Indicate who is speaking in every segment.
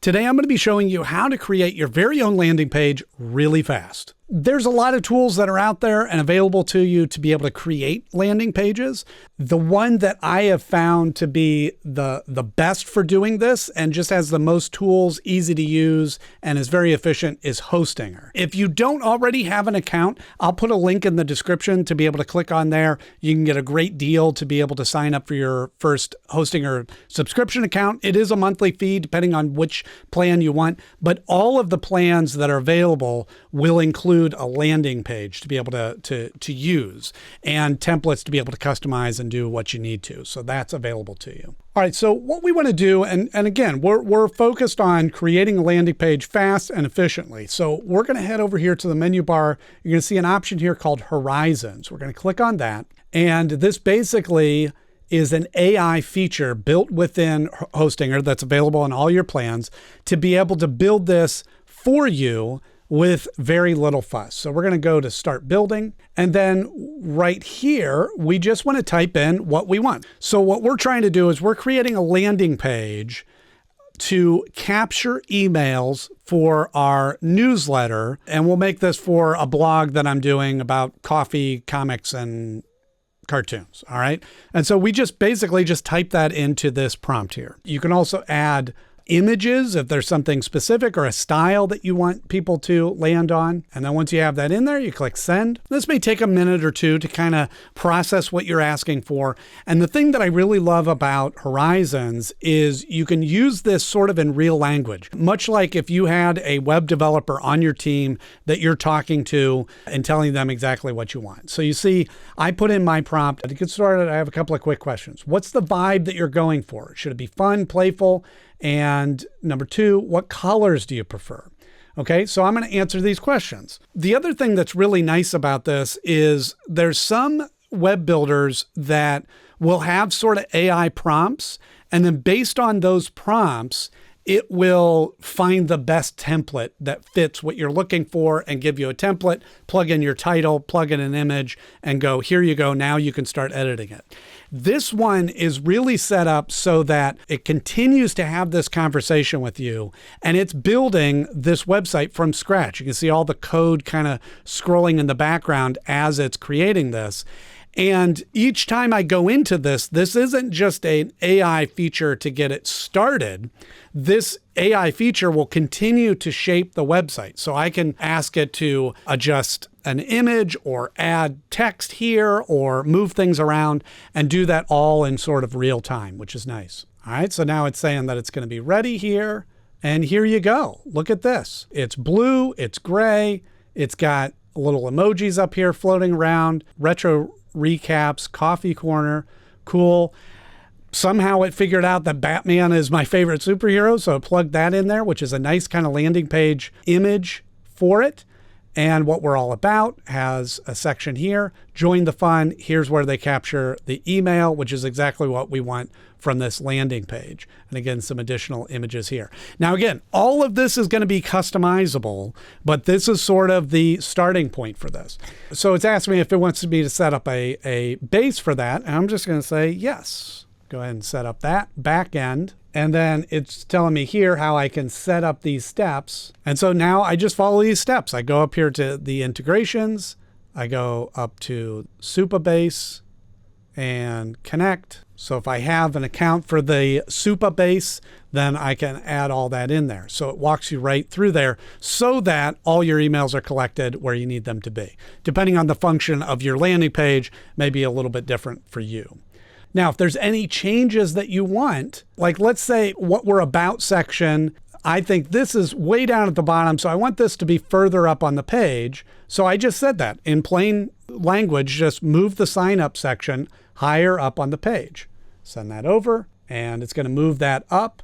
Speaker 1: Today, I'm going to be showing you how to create your very own landing page really fast. There's a lot of tools that are out there and available to you to be able to create landing pages. The one that I have found to be the best for doing this and just has the most tools, easy to use, and is very efficient is Hostinger. If you don't already have an account, I'll put a link in the description to be able to click on there. You can get a great deal to be able to sign up for your first Hostinger subscription account. It is a monthly fee depending on which plan you want, but all of the plans that are available will include a landing page to be able to use and templates to be able to customize and do what you need to. So that's available to you. All right, so what we want to do, and again, we're focused on creating a landing page fast and efficiently. So we're going to head over here to the menu bar. You're going to see an option here called Horizons. We're going to click on that. And this basically is an AI feature built within Hostinger that's available on all your plans to be able to build this for you with very little fuss. So we're going to go to start building. And then right here, we just want to type in what we want. So what we're trying to do is we're creating a landing page to capture emails for our newsletter. And we'll make this for a blog that I'm doing about coffee, comics, and cartoons. All right. And so we just basically just type that into this prompt here. You can also add images if there's something specific or a style that you want people to land on. And then once you have that in there, you click send. This may take a minute or two to kind of process what you're asking for. And the thing that I really love about Horizons is you can use this sort of in real language, much like if you had a web developer on your team that you're talking to and telling them exactly what you want. So you see, I put in my prompt. To get started, I have a couple of quick questions. What's the vibe that you're going for? Should it be fun, playful? And number two, what colors do you prefer? Okay, so I'm going to answer these questions. The other thing that's really nice about this is there's some web builders that will have sort of AI prompts, and then based on those prompts, it will find the best template that fits what you're looking for and give you a template, plug in your title, plug in an image, and go, here you go. Now you can start editing it. This one is really set up so that it continues to have this conversation with you, and it's building this website from scratch. You can see all the code kind of scrolling in the background as it's creating this. And each time I go into this isn't just an AI feature to get it started. This AI feature will continue to shape the website. So I can ask it to adjust an image or add text here or move things around and do that all in sort of real time, which is nice. All right, so now it's saying that it's going to be ready here. And here you go. Look at this. It's blue, it's gray, it's got little emojis up here floating around, retro recaps, coffee corner, cool. Somehow it figured out that Batman is my favorite superhero, so I plugged that in there, which is a nice kind of landing page image for it. And what we're all about has a section here, join the fun. Here's where they capture the email, which is exactly what we want from this landing page. And again, some additional images here. Now, again, all of this is going to be customizable, but this is sort of the starting point for this. So it's asking me if it wants me to set up a base for that. And I'm just going to say yes. Go ahead and set up that back end. And then it's telling me here how I can set up these steps. And so now I just follow these steps. I go up here to the integrations. I go up to Supabase and connect. So if I have an account for the Supabase, then I can add all that in there. So it walks you right through there so that all your emails are collected where you need them to be. Depending on the function of your landing page, may be a little bit different for you. Now, if there's any changes that you want, like let's say what we're about section, I think this is way down at the bottom, so I want this to be further up on the page. So I just said that in plain language, just move the sign up section higher up on the page. Send that over, and it's going to move that up,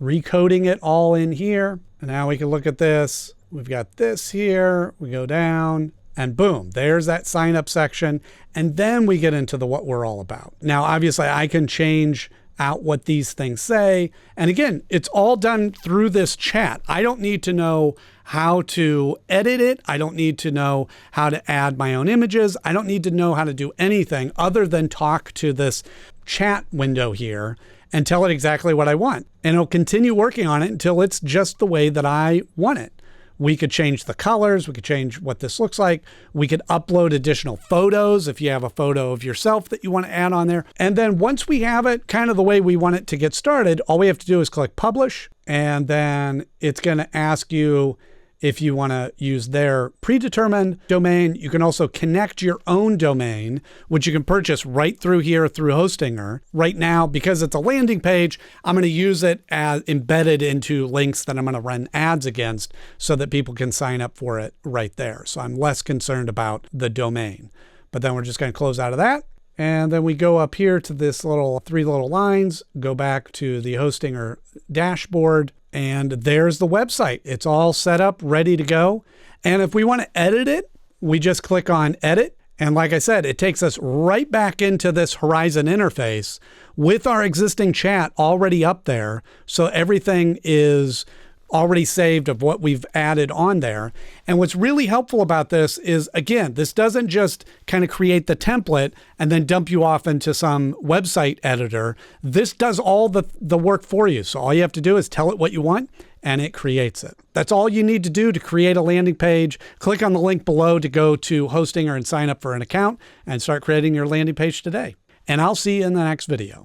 Speaker 1: recoding it all in here. And now we can look at this. We've got this here. We go down. And boom, there's that sign up section. And then we get into the what we're all about. Now, obviously, I can change out what these things say. And again, it's all done through this chat. I don't need to know how to edit it. I don't need to know how to add my own images. I don't need to know how to do anything other than talk to this chat window here. and tell it exactly what I want. And it'll continue working on it until it's just the way that I want it. We could change the colors. We could change what this looks like. We could upload additional photos if you have a photo of yourself that you want to add on there. And then once we have it kind of the way we want it to get started, all we have to do is click publish. And then it's going to ask you if you want to use their predetermined domain. You can also connect your own domain, which you can purchase right through here through Hostinger. Right now, because it's a landing page, I'm going to use it as embedded into links that I'm going to run ads against so that people can sign up for it right there. So I'm less concerned about the domain. But then we're just going to close out of that. And then we go up here to this little 3 little lines, go back to the Hostinger dashboard, and there's the website. It's all set up, ready to go. And if we want to edit it, we just click on edit. And like I said, it takes us right back into this Horizon interface with our existing chat already up there. So everything is already saved of what we've added on there. And what's really helpful about this is, again, this doesn't just kind of create the template and then dump you off into some website editor. This does all the work for you. So all you have to do is tell it what you want and it creates it. That's all you need to do to create a landing page. Click on the link below to go to Hostinger and sign up for an account and start creating your landing page today. And I'll see you in the next video.